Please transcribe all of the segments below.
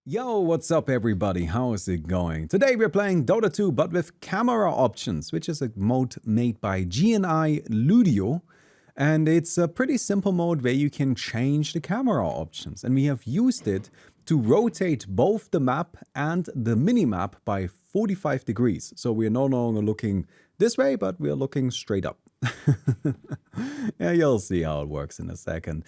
Yo, what's up everybody? How is it going? Today we're playing Dota 2 but with camera options, which is a mode made by GNI Ludio. And it's a pretty simple mode where you can change the camera options. And we have used it to rotate both the map and the minimap by 45 degrees. So we're no longer looking this way, but we're looking straight up. Yeah, you'll see how it works in a second.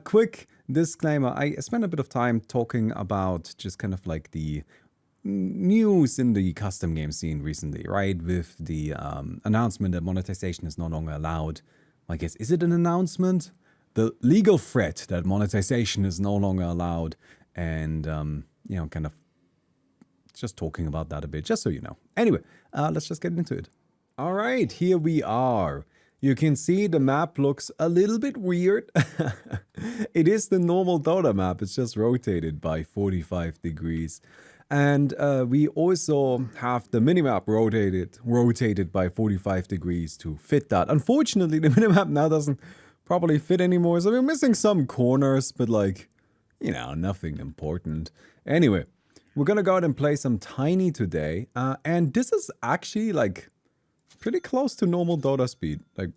Quick disclaimer, I spent a bit of time talking about just kind of like the news in the custom game scene recently, right? With the announcement that monetization is no longer allowed. I guess, is it an announcement? The legal threat that monetization is no longer allowed. And, kind of just talking about that a bit, just so you know. Anyway, let's just get into it. All right, here we are. You can see the map looks a little bit weird. It is the normal Dota map, it's just rotated by 45 degrees. And we also have the minimap rotated by 45 degrees to fit that. Unfortunately, the minimap now doesn't properly fit anymore, so we're missing some corners, but like, nothing important. Anyway, we're gonna go out and play some Tiny today, and this is actually like pretty close to normal Dota speed, like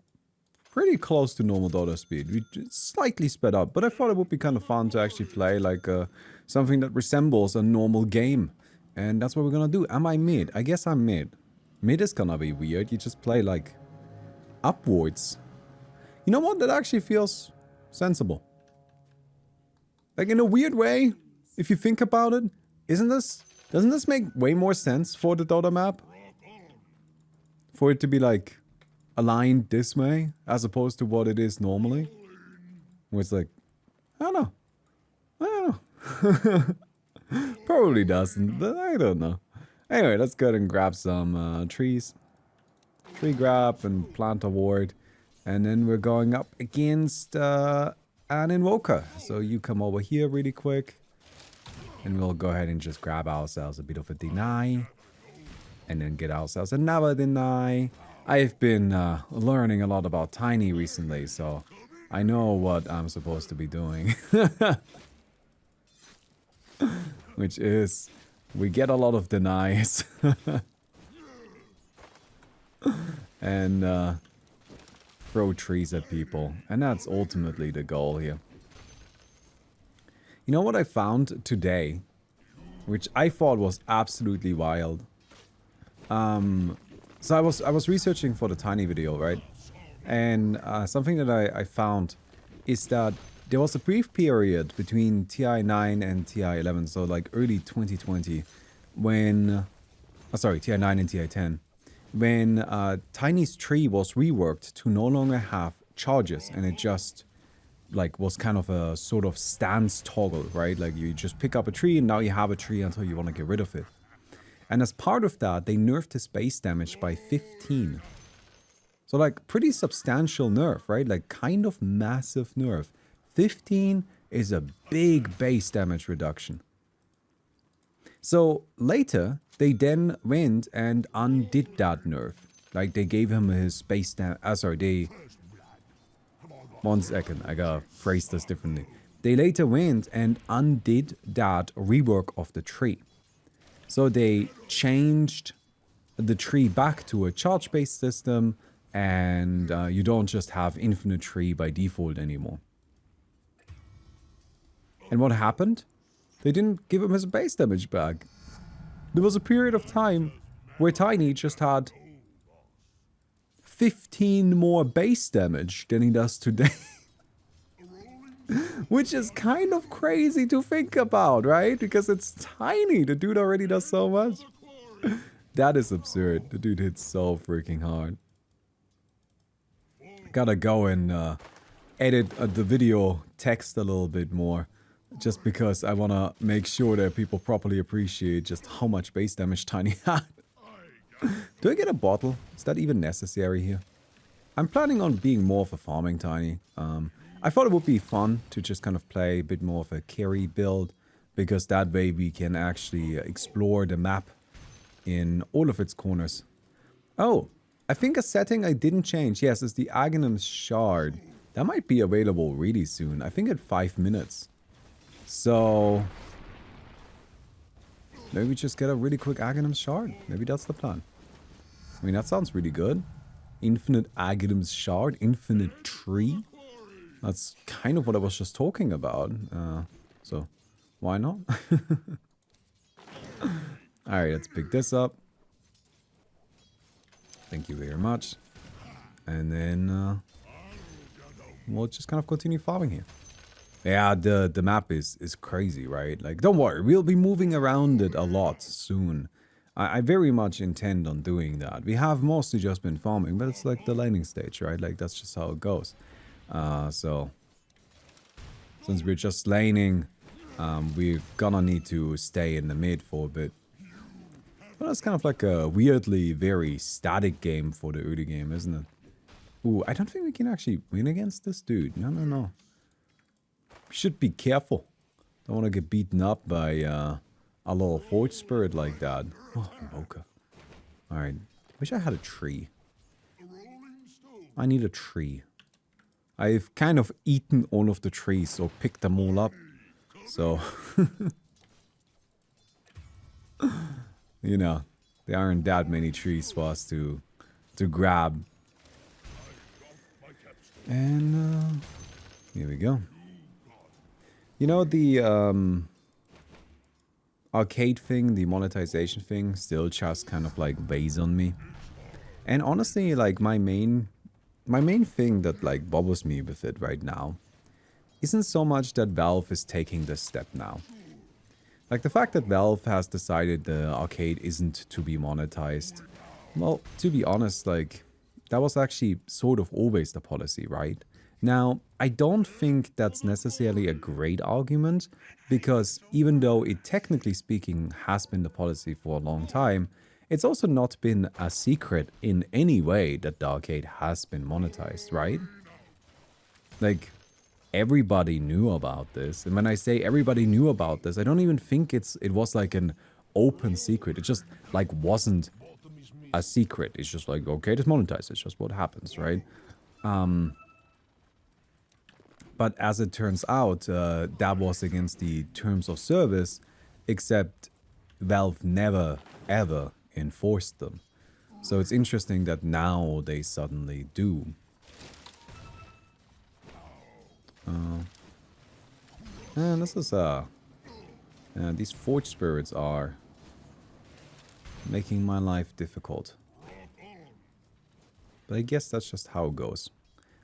pretty close to normal Dota speed. We slightly sped up, but I thought it would be kind of fun to actually play like something that resembles a normal game. And that's what we're gonna do. Am I mid? I guess I'm mid. Mid is gonna be weird. You just play like upwards. You know what? That actually feels sensible. Like in a weird way, if you think about it, doesn't this make way more sense for the Dota map? For it to be like aligned this way as opposed to what it is normally. Where it's like, I don't know. Probably doesn't, but I don't know. Anyway, let's go ahead and grab some trees. Tree grab and plant a ward. And then we're going up against an invoker. So you come over here really quick. And we'll go ahead and just grab ourselves a bit of a deny. And then get ourselves another deny. I've been learning a lot about Tiny recently, so I know what I'm supposed to be doing. Which is, we get a lot of denies. And throw trees at people. And that's ultimately the goal here. You know what I found today? Which I thought was absolutely wild. So I was researching for the Tiny video, right? And something that I found is that there was a brief period between TI9 and TI11, so like early 2020, when... sorry, TI9 and TI10, when Tiny's tree was reworked to no longer have charges, and it just like was kind of a sort of stance toggle, right? Like you just pick up a tree and now you have a tree until you want to get rid of it. And as part of that, they nerfed his base damage by 15. So like pretty substantial nerf, right? Like kind of massive nerf. 15 is a big base damage reduction. So later, they then went and undid that nerf. Like they gave him his base damage, one second, I gotta phrase this differently. They later went and undid that rework of the tree. So they changed the tree back to a charge-based system, and you don't just have infinite tree by default anymore. And what happened? They didn't give him his base damage back. There was a period of time where Tiny just had 15 more base damage than he does today. Which is kind of crazy to think about, right? Because it's Tiny. The dude already does so much. That is absurd. The dude hits so freaking hard. Gotta go and edit the video text a little bit more. Just because I want to make sure that people properly appreciate just how much base damage Tiny had. Do I get a bottle? Is that even necessary here? I'm planning on being more of a farming Tiny. I thought it would be fun to just kind of play a bit more of a carry build, because that way we can actually explore the map in all of its corners. Oh, I think a setting I didn't change, yes, is the Aghanim's Shard. That might be available really soon. I think in 5 minutes. So Maybe we just get a really quick Aghanim's shard. Maybe that's the plan. I mean, that sounds really good. Infinite Aghanim's shard, infinite tree. That's kind of what I was just talking about. So, why not? Alright, let's pick this up. Thank you very much. And then we'll just kind of continue farming here. Yeah, the map is crazy, right? Like, don't worry, we'll be moving around it a lot soon. I very much intend on doing that. We have mostly just been farming, but it's like the laning stage, right? Like, that's just how it goes. So, since we're just laning, we're gonna need to stay in the mid for a bit. Well, it's kind of like a weirdly very static game for the early game, isn't it? Ooh, I don't think we can actually win against this dude. No, no, no. We should be careful. Don't want to get beaten up by a little forge spirit like that. Oh, Mocha. Alright. Wish I had a tree. I need a tree. I've kind of eaten all of the trees, or picked them all up. So... you know, there aren't that many trees for us to grab. And here we go. You know, the arcade thing, the monetization thing, still just kind of like weighs on me. And honestly, like my main thing that like bothers me with it right now isn't so much that Valve is taking this step now. Like, the fact that Valve has decided the arcade isn't to be monetized, well, to be honest, like, that was actually sort of always the policy, right? Now, I don't think that's necessarily a great argument, because even though it, technically speaking, has been the policy for a long time, it's also not been a secret in any way that the arcade has been monetized, right? Like... everybody knew about this, and when I say everybody knew about this, I don't even think it was like an open secret. It just like wasn't a secret. It's just like, okay, it's monetized. It's just what happens, right? But as it turns out, that was against the terms of service, except Valve never ever enforced them. So it's interesting that now they suddenly do. And this is these forge spirits are making my life difficult. But I guess that's just how it goes.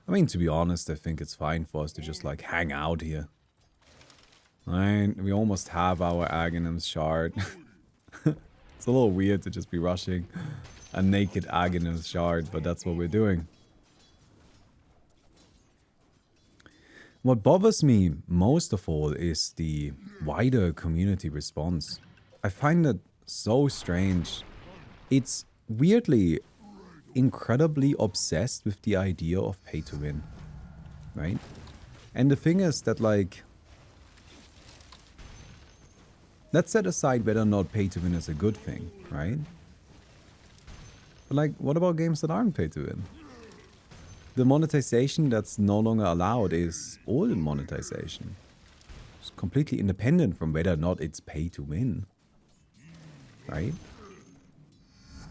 I mean, to be honest, I think it's fine for us to just like hang out here. Right, we almost have our Aghanim's shard. It's a little weird to just be rushing a naked Aghanim's shard, but that's what we're doing. What bothers me most of all is the wider community response. I find it so strange. It's weirdly incredibly obsessed with the idea of pay to win, right? And the thing is that, like, let's set aside whether or not pay to win is a good thing, right? But like, what about games that aren't pay to win? The monetization that's no longer allowed is all monetization. It's completely independent from whether or not it's pay to win. Right?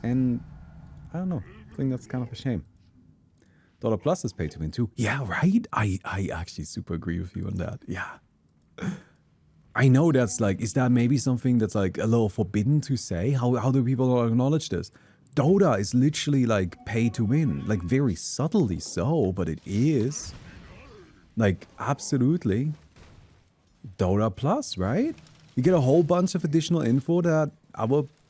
And I don't know. I think that's kind of a shame. Dota Plus is pay to win too. Yeah, right? I actually super agree with you on that. Yeah. I know that's like, is that maybe something that's like a little forbidden to say? How do people acknowledge this? Dota is literally like pay to win, like very subtly so, but it is. Like, absolutely. Dota Plus, right? You get a whole bunch of additional info that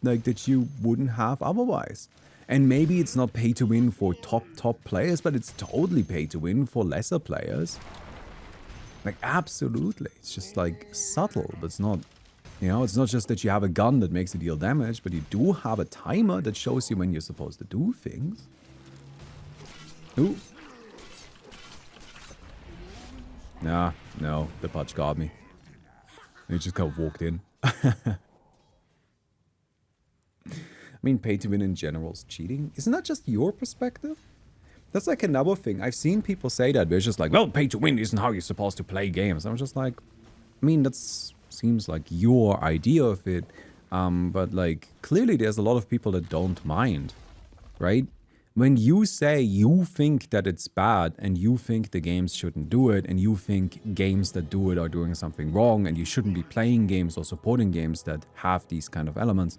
that you wouldn't have otherwise. And maybe it's not pay to win for top players, but it's totally pay to win for lesser players. Like, absolutely. It's just like subtle, but it's not. You know, it's not just that you have a gun that makes you deal damage, but you do have a timer that shows you when you're supposed to do things. Ooh. Nah, no, the punch got me. He just kind of walked in. I mean, pay to win in general is cheating. Isn't that just your perspective? That's like another thing. I've seen people say that. They're just like, well, pay to win isn't how you're supposed to play games. I'm just like, I mean, that's... seems like your idea of it. But like, clearly there's a lot of people that don't mind, right? When you say you think that it's bad and you think the games shouldn't do it and you think games that do it are doing something wrong and you shouldn't be playing games or supporting games that have these kind of elements,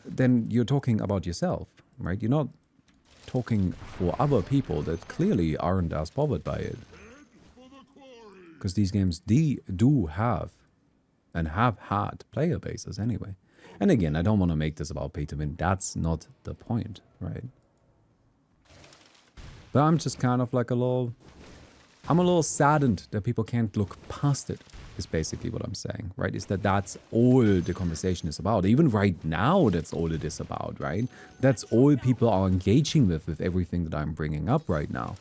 then you're talking about yourself, right? You're not talking for other people that clearly aren't as bothered by it. Because these games do have and have had player bases anyway. And again, I don't want to make this about pay to win. That's not the point, right? But I'm just kind of like I'm a little saddened that people can't look past it, is basically what I'm saying, right? Is that's all the conversation is about. Even right now, that's all it is about, right? That's all people are engaging with everything that I'm bringing up right now.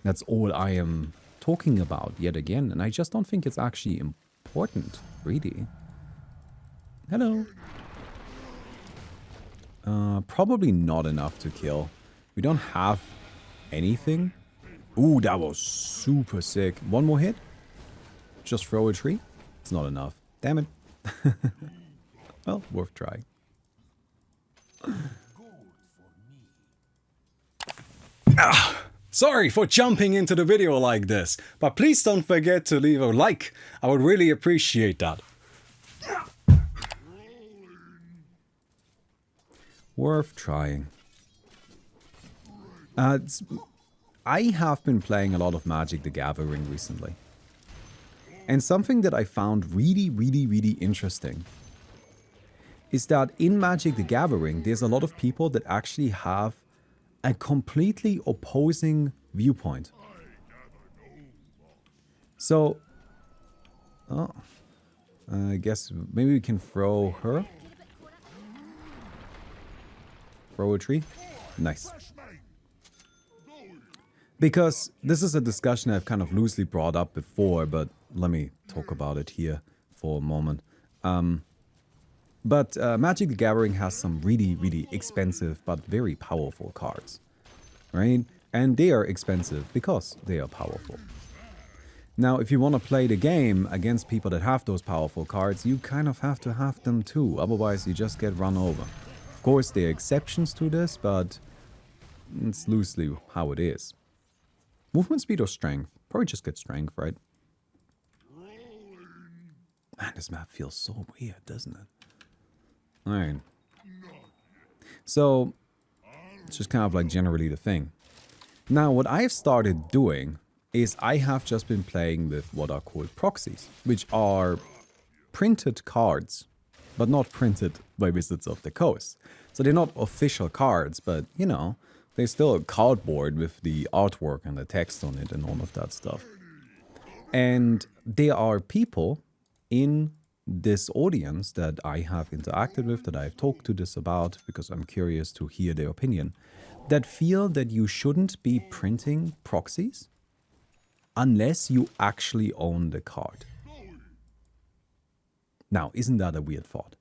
That's all I am talking about yet again. And I just don't think it's actually important, really. Hello. Probably not enough to kill. We don't have anything. Ooh, that was super sick. One more hit? Just throw a tree? It's not enough. Damn it. Well, worth trying. Sorry for jumping into the video like this, but please don't forget to leave a like. I would really appreciate that. Worth trying. I have been playing a lot of Magic the Gathering recently. And something that I found really interesting is that in Magic the Gathering, there's a lot of people that actually have a completely opposing viewpoint. So, I guess maybe we can throw her. Throw a tree. Nice. Because this is a discussion I've kind of loosely brought up before, but let me talk about it here for a moment. But Magic the Gathering has some really expensive but very powerful cards, right? And they are expensive because they are powerful. Now, if you want to play the game against people that have those powerful cards, you kind of have to have them too, otherwise you just get run over. Of course, there are exceptions to this, but it's loosely how it is. Movement speed or strength? Probably just get strength, right? Man, this map feels so weird, doesn't it? Alright. So, it's just kind of like generally the thing. Now, what I've started doing is I have just been playing with what are called proxies, which are printed cards, but not printed by Wizards of the Coast. So they're not official cards, but, you know, they're still cardboard with the artwork and the text on it and all of that stuff. And there are people in this audience that I have interacted with, that I've talked to this about, because I'm curious to hear their opinion, that feel that you shouldn't be printing proxies unless you actually own the card. Now, isn't that a weird thought?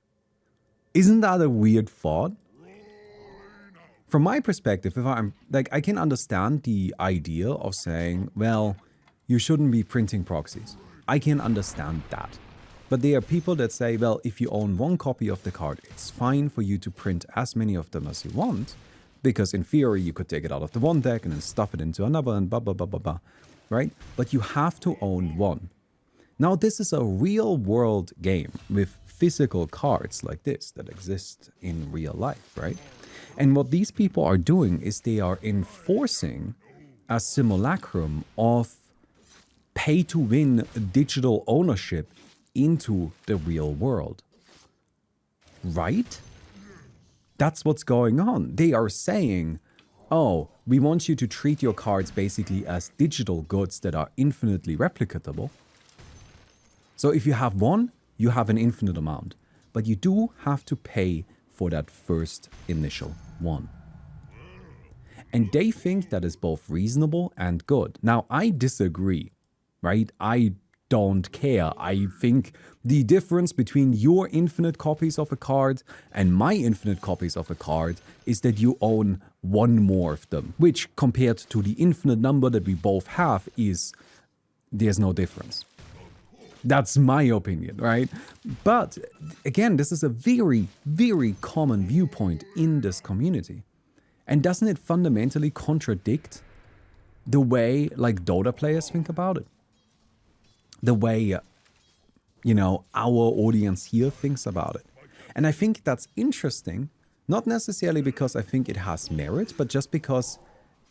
Isn't that a weird thought? From my perspective, if I'm like, I can understand the idea of saying, well, you shouldn't be printing proxies. I can understand that. But there are people that say, well, if you own one copy of the card, it's fine for you to print as many of them as you want, because in theory, you could take it out of the one deck and then stuff it into another and blah, blah, blah, blah, blah, right? But you have to own one. Now, this is a real world game with physical cards like this that exist in real life, right? And what these people are doing is they are enforcing a simulacrum of pay-to-win digital ownership into the real world. Right? That's what's going on. They are saying, oh, we want you to treat your cards basically as digital goods that are infinitely replicatable. So if you have one, you have an infinite amount. But you do have to pay for that first initial one. And they think that is both reasonable and good. Now, I disagree, right? I don't care. I think the difference between your infinite copies of a card and my infinite copies of a card is that you own one more of them, which compared to the infinite number that we both have is, there's no difference. That's my opinion, right? But again, this is a very, very common viewpoint in this community. And doesn't it fundamentally contradict the way like Dota players think about it? The way, you know, our audience here thinks about it. And I think that's interesting, not necessarily because I think it has merit, but just because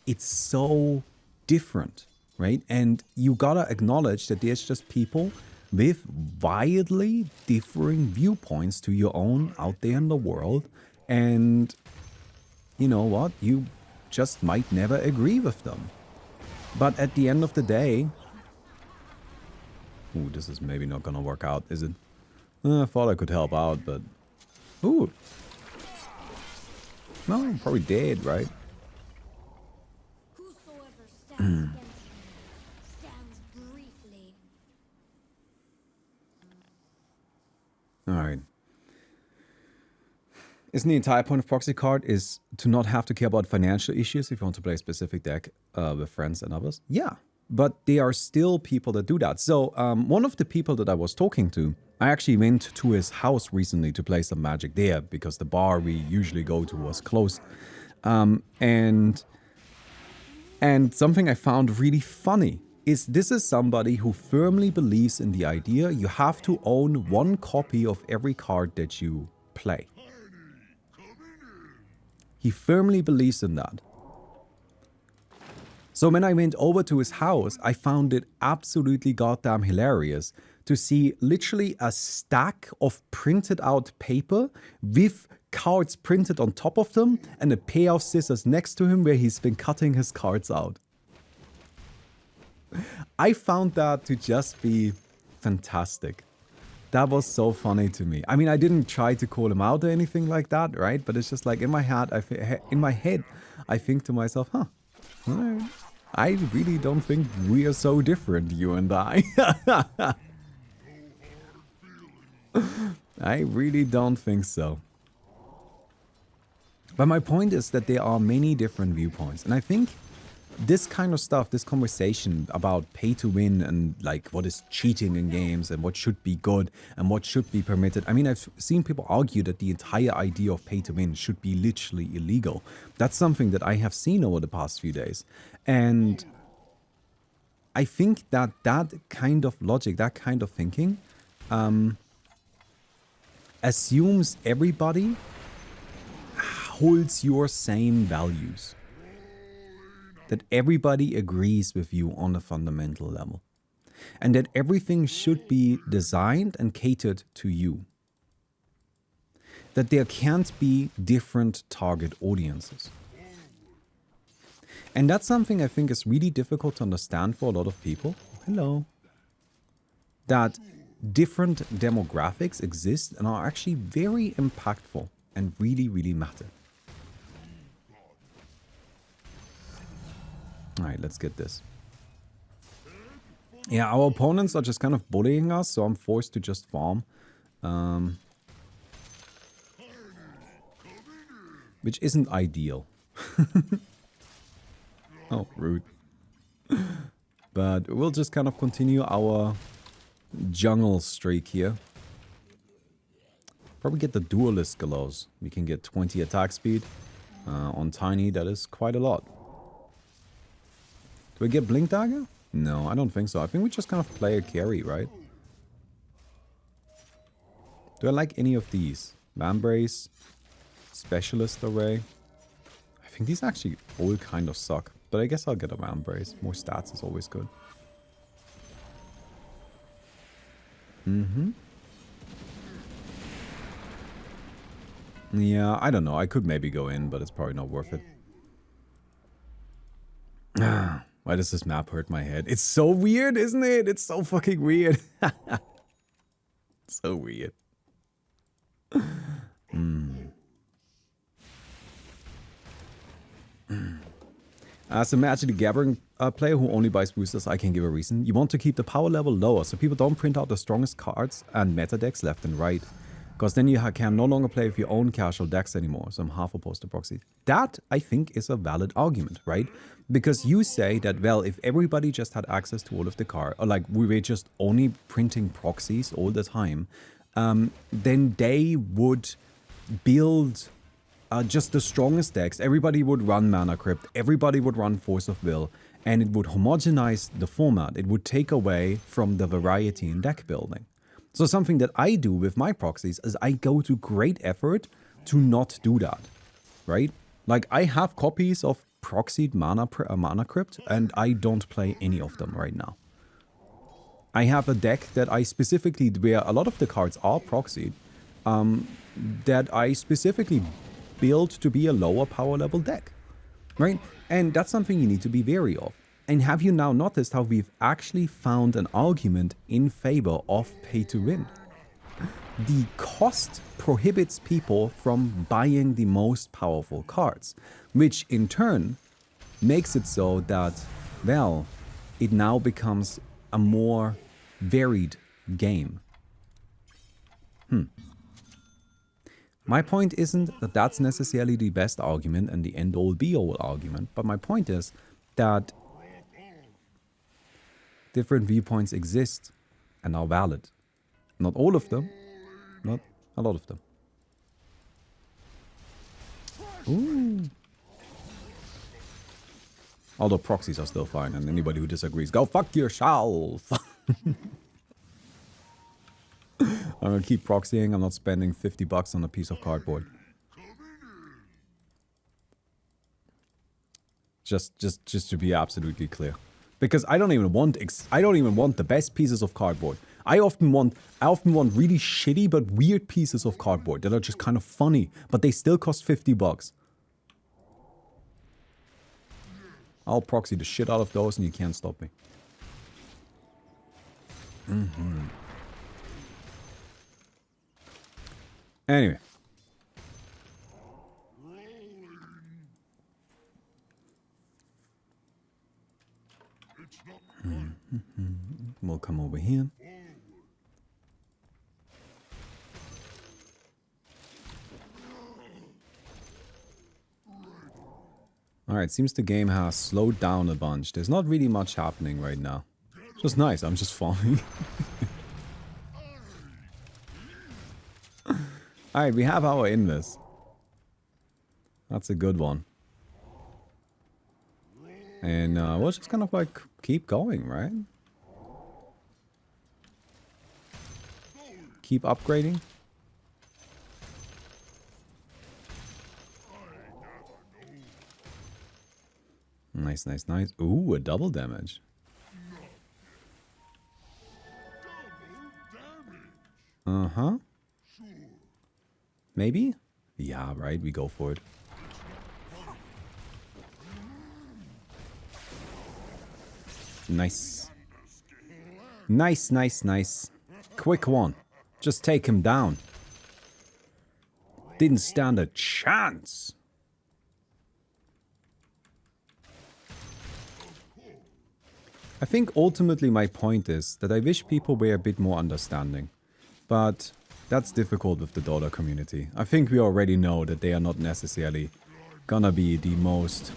it's so different, right? And you gotta acknowledge that there's just people with wildly differing viewpoints to your own out there in the world. And you know what? You just might never agree with them. But at the end of the day... Ooh, this is maybe not gonna work out, is it? I thought I could help out, but... Ooh. No, I'm probably dead, right? Whosoever stands against me stands briefly. Alright. Isn't the entire point of proxy card is to not have to care about financial issues if you want to play a specific deck with friends and others? Yeah, but there are still people that do that. So one of the people that I was talking to, I actually went to his house recently to play some Magic there because the bar we usually go to was closed. And something I found really funny is this is somebody who firmly believes in the idea you have to own one copy of every card that you play. He firmly believes in that. So when I went over to his house, I found it absolutely goddamn hilarious to see literally a stack of printed out paper with cards printed on top of them and a pair of scissors next to him where he's been cutting his cards out. I found that to just be fantastic. That was so funny to me. I mean, I didn't try to call him out or anything like that, right? But it's just like in my head, I think to myself, huh, I really don't think we are so different, you and I. I really don't think so. But my point is that there are many different viewpoints. And I think this kind of stuff, this conversation about pay to win and like what is cheating in games and what should be good and what should be permitted. I mean, I've seen people argue that the entire idea of pay to win should be literally illegal. That's something that I have seen over the past few days. And I think that that kind of logic, that kind of thinking, assumes everybody holds your same values. That everybody agrees with you on a fundamental level. And that everything should be designed and catered to you. That there can't be different target audiences. And that's something I think is really difficult to understand for a lot of people. Hello. That different demographics exist and are actually very impactful and really, really matter. Alright, let's get this. Yeah, our opponents are just kind of bullying us, so I'm forced to just farm. Which isn't ideal. Oh, rude. But we'll just kind of continue our jungle streak here. Probably get the duelist gallows. We can get 20 attack speed. On Tiny, that is quite a lot. Do we get Blink Dagger? No, I don't think so. I think we just kind of play a carry, right? Do I like any of these? Vambrace, Specialist Array. I think these actually all kind of suck. But I guess I'll get a Vambrace. More stats is always good. Yeah, I don't know. I could maybe go in, but it's probably not worth it. Why does this map hurt my head? It's so weird, isn't it? It's so fucking weird. So weird. As a Magic the Gathering player who only buys boosters, I can give a reason. You want to keep the power level lower so people don't print out the strongest cards and meta decks left and right. Because then you can no longer play with your own casual decks anymore. So I'm half opposed to proxies. That, I think, is a valid argument, right? Because you say that, well, if everybody just had access to all of the cards, or like we were just only printing proxies all the time, then they would build just the strongest decks. Everybody would run Mana Crypt, everybody would run Force of Will, and it would homogenize the format. It would take away from the variety in deck building. So something that I do with my proxies is I go to great effort to not do that, right? Like I have copies of proxied Mana Crypt, and I don't play any of them right now. I have a deck that I specifically, where a lot of the cards are proxied, that I specifically built to be a lower power level deck, right? And that's something you need to be wary of. And have you now noticed how we've actually found an argument in favor of pay to win? The cost prohibits people from buying the most powerful cards, which in turn makes it so that, well, it now becomes a more varied game. My point isn't that that's necessarily the best argument and the end-all be-all argument, but my point is that different viewpoints exist and are valid. Not all of them, not a lot of them. Ooh. Although proxies are still fine, and anybody who disagrees, go fuck yourself! I'm gonna keep proxying, I'm not spending 50 bucks on a piece of cardboard. Just to be absolutely clear. Because I don't even want the best pieces of cardboard. I often want really shitty but weird pieces of cardboard that are just kind of funny, but they still cost 50 bucks. I'll proxy the shit out of those and you can't stop me. Anyway. We'll come over here. Alright, seems the game has slowed down a bunch. There's not really much happening right now. It's just nice, I'm just farming. Alright, we have our invis. That's a good one. And we'll just kind of like keep going, right? Keep upgrading. Nice, nice, nice. Ooh, a double damage. Uh-huh. Maybe? Yeah, right, we go for it. Nice. Nice, nice, nice. Quick one. Just take him down. Didn't stand a chance. I think ultimately my point is that I wish people were a bit more understanding. But that's difficult with the Dota community. I think we already know that they are not necessarily gonna be the most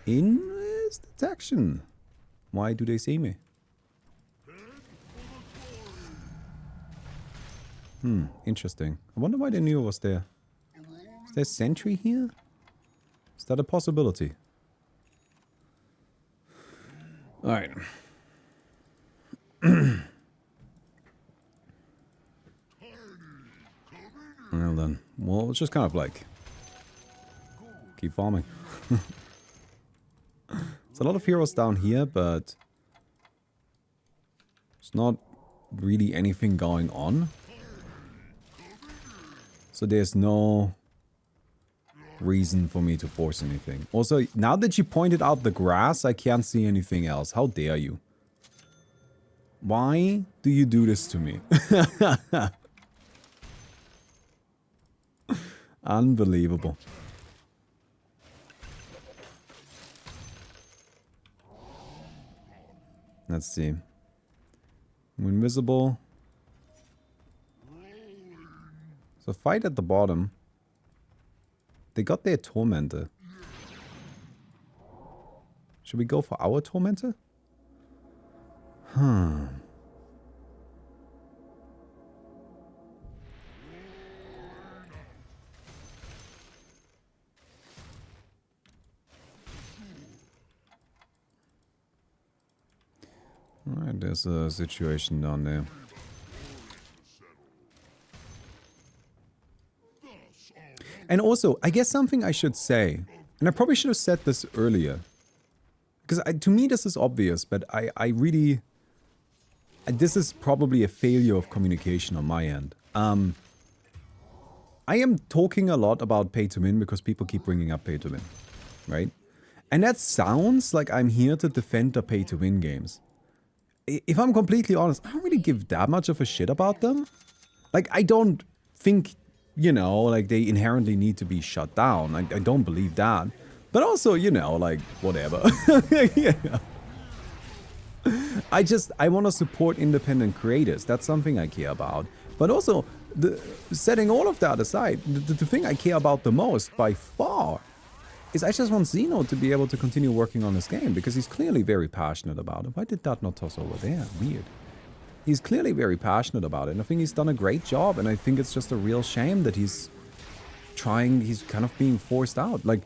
in this detection. Why do they see me? Interesting. I wonder why they knew I was there. Is there sentry here? Is that a possibility? Alright. Well then, well, it's just kind of like keep farming. There's a lot of heroes down here, but it's not really anything going on. So there's no reason for me to force anything. Also, now that you pointed out the grass, I can't see anything else. How dare you? Why do you do this to me? Unbelievable. Let's see. I'm invisible. So fight at the bottom. They got their Tormentor. Should we go for our Tormentor? Hmm. Alright, there's a situation down there. And also, I guess something I should say, and I probably should have said this earlier, because to me this is obvious, but I really, this is probably a failure of communication on my end. I am talking a lot about pay to win because people keep bringing up pay to win, right? And that sounds like I'm here to defend the pay to win games. If I'm completely honest, I don't really give that much of a shit about them. Like, I don't think, you know, like they inherently need to be shut down. I don't believe that. But also, you know, like, whatever. Yeah. I want to support independent creators. That's something I care about. But also, setting all of that aside, the thing I care about the most, by far, is I just want Zeno to be able to continue working on this game, because he's clearly very passionate about it. Why did that not toss over there? Weird. He's clearly very passionate about it, and I think he's done a great job, and I think it's just a real shame that he's kind of being forced out. Like,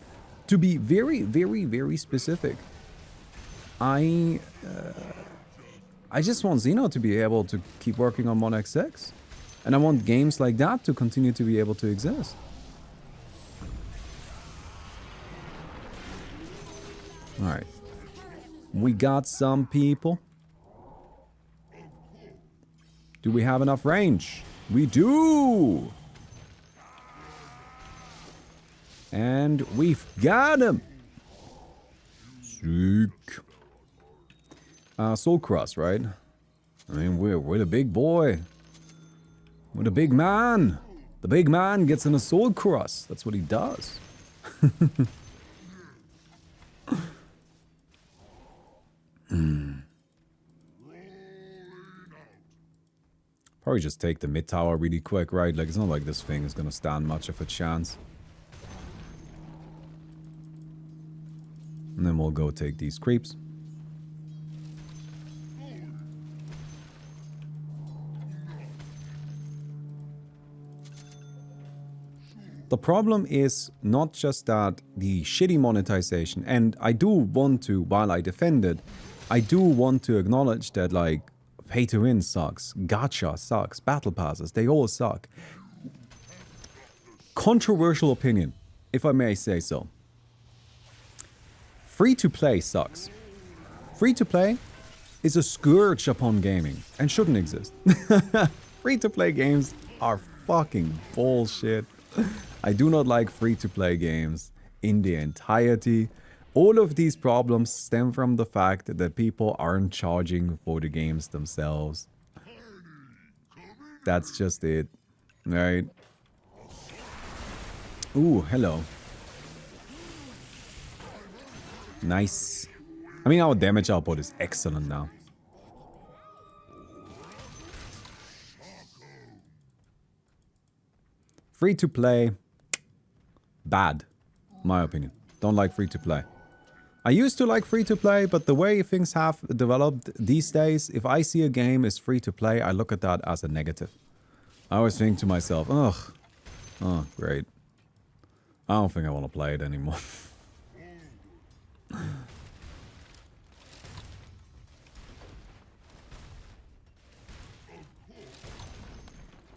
to be very, very, very specific, I just want Zeno to be able to keep working on 1x6. And I want games like that to continue to be able to exist. Alright. We got some people. Do we have enough range? We do! And we've got him! Sick. Soul Cross, right? I mean, we're the big boy. We're the big man. The big man gets in a Soul Cross. That's what he does. Probably just take the mid tower really quick, right? Like, it's not like this thing is gonna stand much of a chance. And then we'll go take these creeps. The problem is not just that the shitty monetization, and I do want to, while I defend it, I do want to acknowledge that, like, pay to win sucks, gacha sucks, battle passes, they all suck. Controversial opinion, if I may say so. Free to play sucks. Free to play is a scourge upon gaming and shouldn't exist. Free to play games are fucking bullshit. I do not like free-to-play games in their entirety. All of these problems stem from the fact that people aren't charging for the games themselves. That's just it, right? Ooh, hello. Nice. I mean, our damage output is excellent now. Free-to-play. Bad, my opinion. Don't like free-to-play. I used to like free-to-play, but the way things have developed these days, if I see a game is free-to-play, I look at that as a negative. I always think to myself, ugh, oh, great. I don't think I want to play it anymore.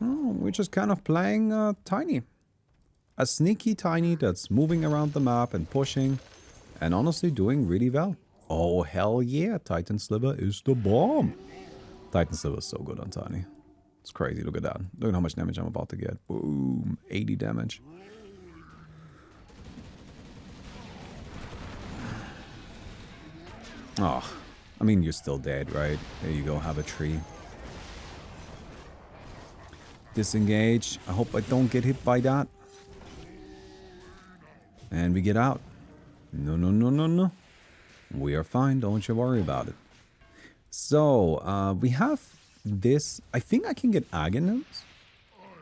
Oh, we're just kind of playing Tiny. A sneaky Tiny that's moving around the map and pushing, and honestly doing really well. Oh, hell yeah, Titan Sliver is the bomb. Titan Sliver is so good on Tiny. It's crazy, look at that. Look at how much damage I'm about to get. Boom, 80 damage. Oh, I mean, you're still dead, right? There you go, have a tree. Disengage. I hope I don't get hit by that. And we get out. No, no, no, no, no. We are fine. Don't you worry about it. So, we have this. I think I can get Aghanim's.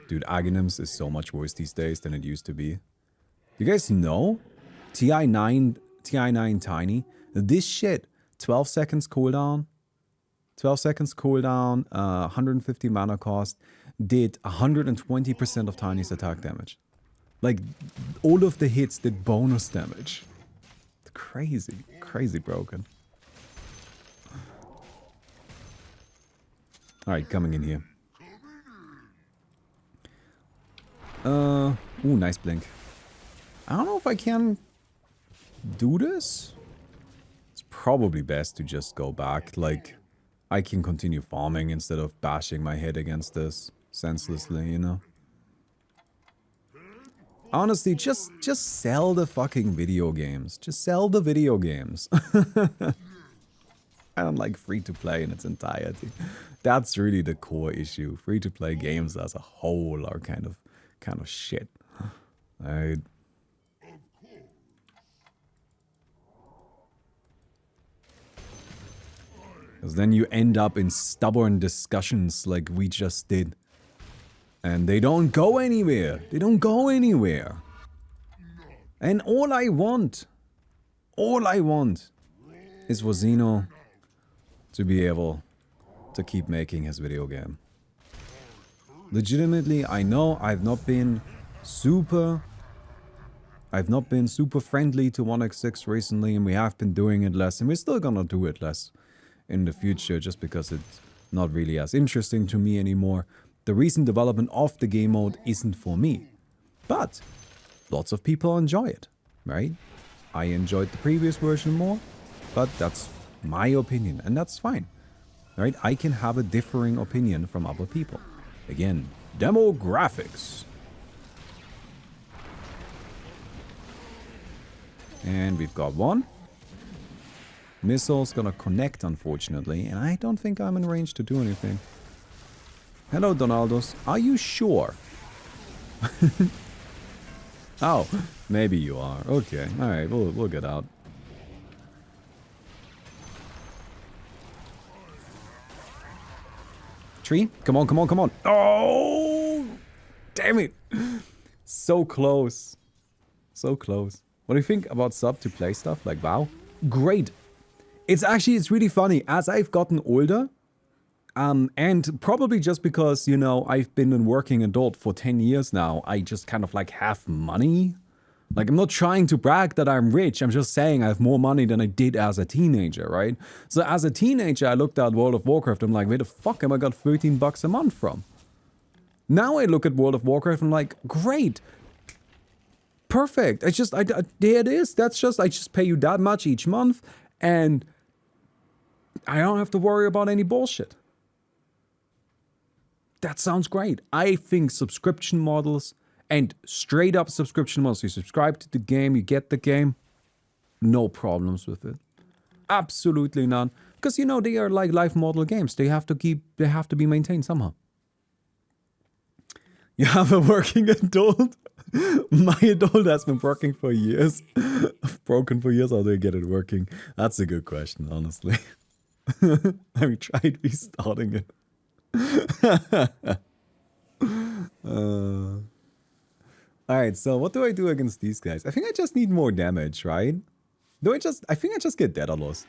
Dude, Aghanim's is so much worse these days than it used to be. You guys know? TI9 Tiny. This shit, 12 seconds cooldown. 12 seconds cooldown, 150 mana cost, did 120% of Tiny's attack damage. Like, all of the hits did bonus damage. It's crazy. Crazy broken. Alright, coming in here. Ooh, nice blink. I don't know if I can do this. It's probably best to just go back. Like, I can continue farming instead of bashing my head against this senselessly, you know? Honestly, just sell the fucking video games. Just sell the video games. I don't like free-to-play in its entirety. That's really the core issue. Free-to-play games as a whole are kind of shit. Because then you end up in stubborn discussions like we just did. And they don't go anywhere. They don't go anywhere. And all I want is for Xeno to be able to keep making his video game. Legitimately, I know I've not been super friendly to 1x6 recently, and we have been doing it less, and we're still gonna do it less in the future just because it's not really as interesting to me anymore. The recent development of the game mode isn't for me, but lots of people enjoy it, right? I enjoyed the previous version more, but that's my opinion, and that's fine, right? I can have a differing opinion from other people. Again, demographics. And we've got one. Missile's gonna connect, unfortunately, and I don't think I'm in range to do anything. Hello, Donaldos. Are you sure? Oh, maybe you are. Okay, alright, we'll get out. Tree? Come on, come on, come on. Oh! Damn it! So close. So close. What do you think about sub to play stuff like WoW? Great. It's really funny. As I've gotten older, and probably just because, you know, I've been a working adult for 10 years now, I just kind of like have money. Like, I'm not trying to brag that I'm rich, I'm just saying I have more money than I did as a teenager, right? So as a teenager, I looked at World of Warcraft, I'm like, where the fuck am I got 13 bucks a month from? Now I look at World of Warcraft, I'm like, great. Perfect. There it is. I just pay you that much each month, and I don't have to worry about any bullshit. That sounds great. I think subscription models and straight up subscription models, you subscribe to the game, you get the game, no problems with it. Absolutely none. Because, you know, they are like life model games. They have to be maintained somehow. You have a working adult? My adult has been working for years. I've broken for years. How do I get it working? That's a good question, honestly. I've tried restarting it. Alright, so what do I do against these guys? I think I just need more damage, right? I think I just get Daedalus.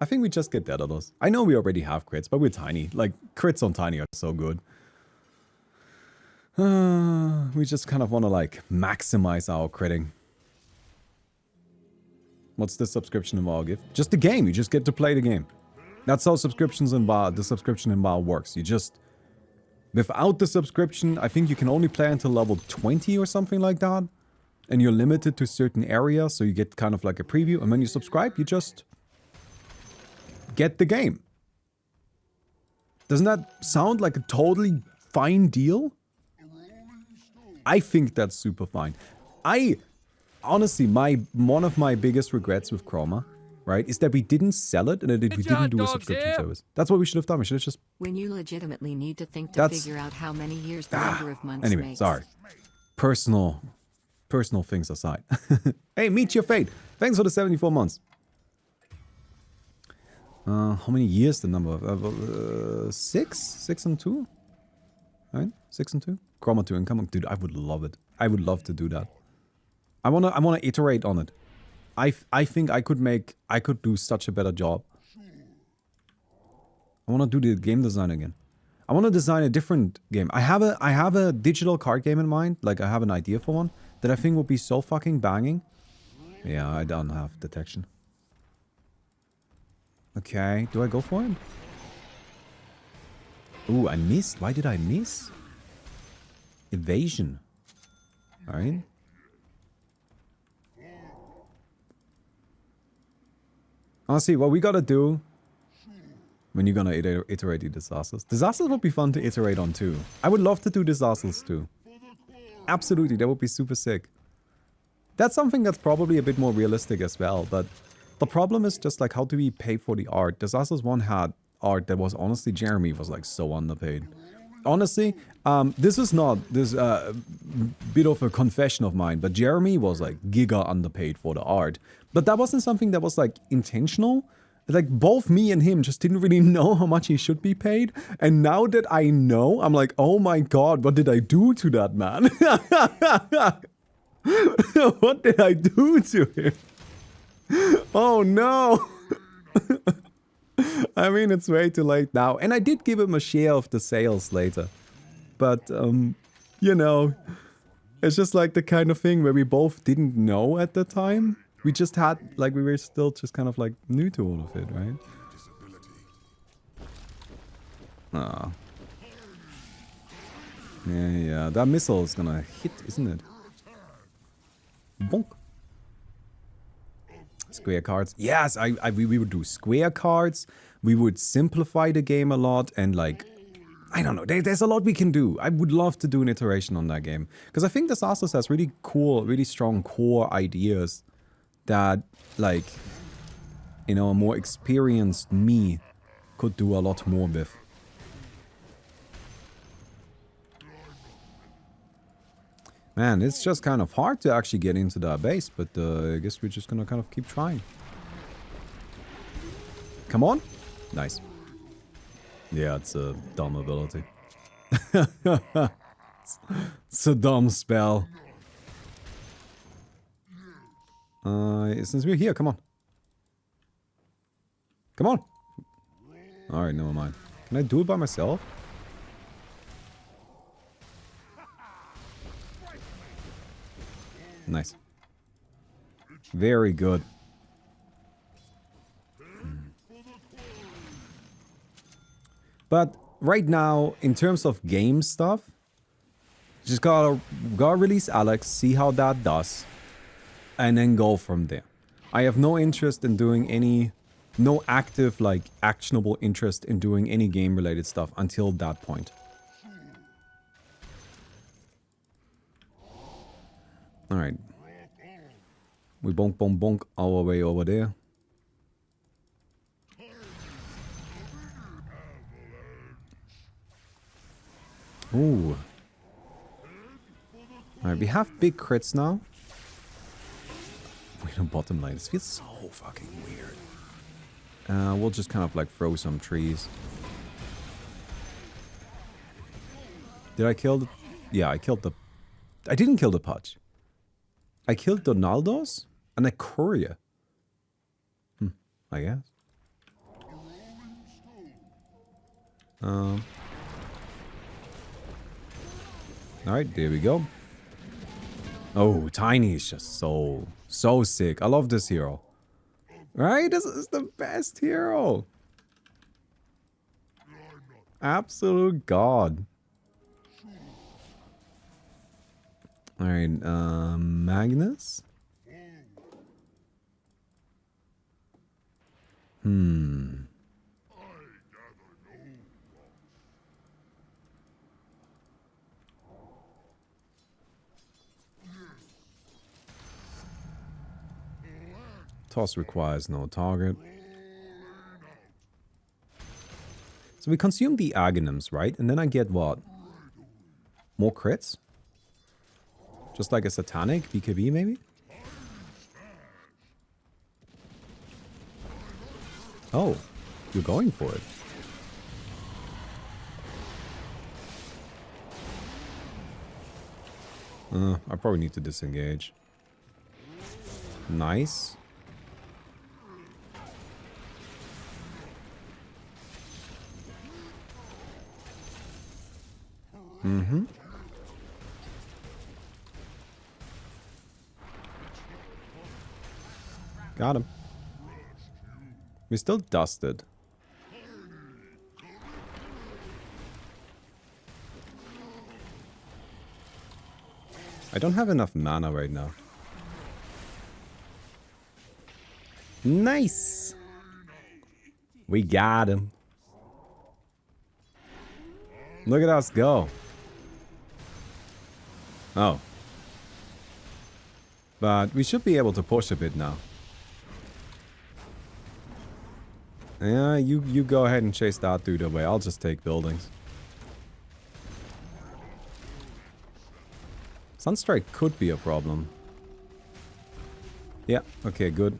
I think we just get Daedalus. I know we already have crits, but we're tiny. Like, crits on tiny are so good. We just kind of want to, like, maximize our critting. What's the subscription in WoW give? Just the game. You just get to play the game. That's how subscriptions in WoW, the subscription in WoW works. You just, without the subscription, I think you can only play until level 20 or something like that. And you're limited to certain areas, so you get kind of like a preview. And when you subscribe, you just get the game. Doesn't that sound like a totally fine deal? I think that's super fine. Honestly, one of my biggest regrets with Chroma, right, is that we didn't sell it and that we didn't do a subscription service. That's what we should have done. We should have just... When you legitimately need to think to figure out how many years the number of months anyway, makes. Sorry. Personal things aside. Hey, meet your fate. Thanks for the 74 months. How many years the number? 6? 6 and 2? Right? 6 and 2. Chroma 2 incoming. Dude, I would love it. I would love to do that. I wanna iterate on it. I think I could do such a better job. I wanna do the game design again. I wanna design a different game. I have a digital card game in mind, like I have an idea for one that I think would be so fucking banging. Yeah, I don't have detection. Okay, do I go for it? Ooh, I missed. Why did I miss? Evasion. Alright. Honestly, what we gotta do when you're gonna iterate the disasters. Disasters would be fun to iterate on too. I would love to do disasters too. Absolutely, that would be super sick. That's something that's probably a bit more realistic as well, but the problem is just like how do we pay for the art? Disasters 1 had art that was honestly, Jeremy was like so underpaid. Honestly, this is not this bit of a confession of mine, but Jeremy was like giga underpaid for the art. But that wasn't something that was like intentional. Like both me and him just didn't really know how much he should be paid. And now that I know, I'm like, oh my god, what did I do to that man? What did I do to him? Oh no. I mean, it's way too late now. And I did give him a share of the sales later. But, you know, it's just like the kind of thing where we both didn't know at the time. We just had, like, we were still just kind of like new to all of it, right? Ah. Yeah, that missile is gonna hit, isn't it? Bonk. Square cards. Yes, we would do square cards. We would simplify the game a lot and like, I don't know, there's a lot we can do. I would love to do an iteration on that game. Because I think Disasters has really cool, really strong core ideas that like, you know, a more experienced me could do a lot more with. Man, it's just kind of hard to actually get into that base, but I guess we're just gonna kind of keep trying. Come on. Nice. Yeah, it's a dumb ability. It's a dumb spell. Since we're here, come on. Come on. Alright, never mind. Can I do it by myself? Nice. Very good. But right now, in terms of game stuff, just gotta release Alex, see how that does, and then go from there. I have no interest in doing any, no active, like, actionable interest in doing any game-related stuff until that point. Alright. We bonk, bonk, bonk our way over there. Ooh. Alright, we have big crits now. Wait, on bottom lane. This feels so fucking weird. We'll just kind of like throw some trees. Did I kill the... Yeah, I killed the... I didn't kill the Pudge. I killed Donaldo's and a courier. I guess. Alright, there we go. Oh, Tiny is just so sick. I love this hero. Right? This is the best hero. Absolute god. Alright, Magnus? Toss requires no target. So we consume the Aghanim's, right? And then I get what? More crits? Just like a Satanic BKB, maybe? Oh, you're going for it. I probably need to disengage. Nice. Mm-hmm. Got him. We still dusted. I don't have enough mana right now. Nice! We got him. Look at us go. Oh. But we should be able to push a bit now. Yeah, you go ahead and chase that dude away. I'll just take buildings. Sunstrike could be a problem. Yeah, okay, good.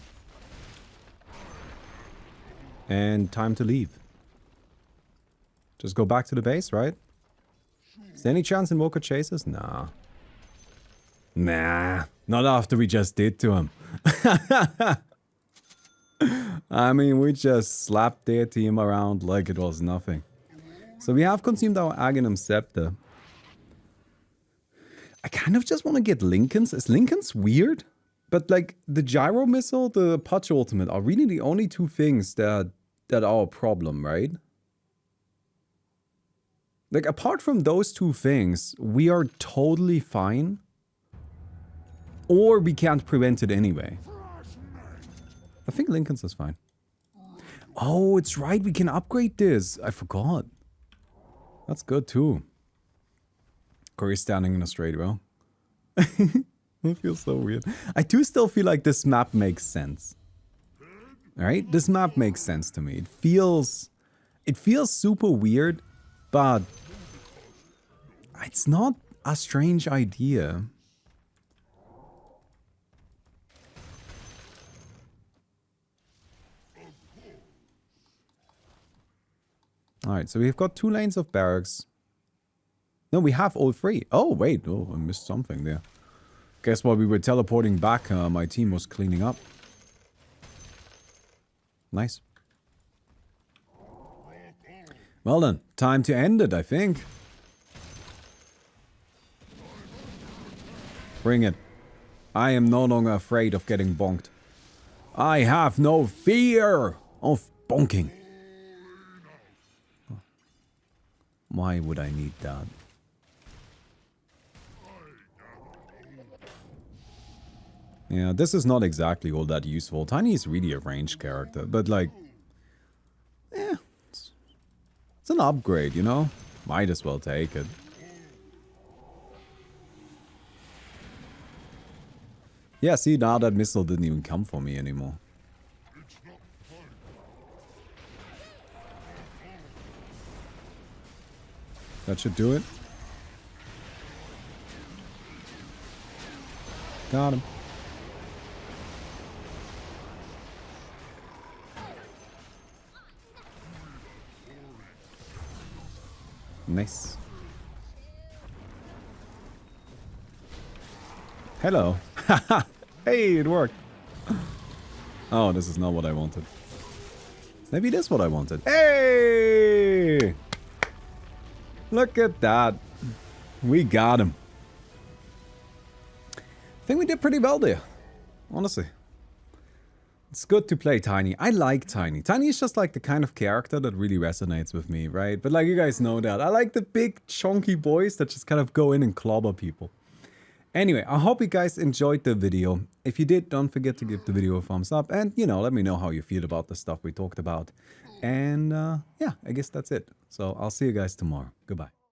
And time to leave. Just go back to the base, right? Is there any chance Invoker chases? Nah. Nah. Not after we just did to him. I mean, we just slapped their team around like it was nothing. So we have consumed our Aghanim Scepter. I kind of just want to get Lincoln's. Is Lincoln's weird? But like the Gyro Missile, the Punch Ultimate are really the only two things that are a problem, right? Like apart from those two things, we are totally fine. Or we can't prevent it anyway. I think Lincoln's is fine. Oh, it's right. We can upgrade this. I forgot. That's good too. Corey's standing in a straight row. It feels so weird. I do still feel like this map makes sense. Alright? This map makes sense to me. It feels super weird, but it's not a strange idea. Alright, so we've got 2 lanes of barracks. No, we have all 3. Oh, wait. Oh, I missed something there. Guess while we were teleporting back, my team was cleaning up. Nice. Well then, time to end it, I think. Bring it. I am no longer afraid of getting bonked. I have no fear of bonking. Why would I need that? Yeah, this is not exactly all that useful. Tiny is really a ranged character, but like... Eh, it's an upgrade, you know? Might as well take it. Yeah, see, now that missile didn't even come for me anymore. That should do it. Got him. Nice. Hello. Hey, it worked. Oh, this is not what I wanted. Maybe this is what I wanted. Hey! Look at that. We got him. I think we did pretty well there. Honestly. It's good to play Tiny. I like Tiny. Tiny is just like the kind of character that really resonates with me, right? But like you guys know that. I like the big chunky boys that just kind of go in and clobber people. Anyway, I hope you guys enjoyed the video. If you did, don't forget to give the video a thumbs up. And, you know, let me know how you feel about the stuff we talked about. And, yeah, I guess that's it. So I'll see you guys tomorrow. Goodbye.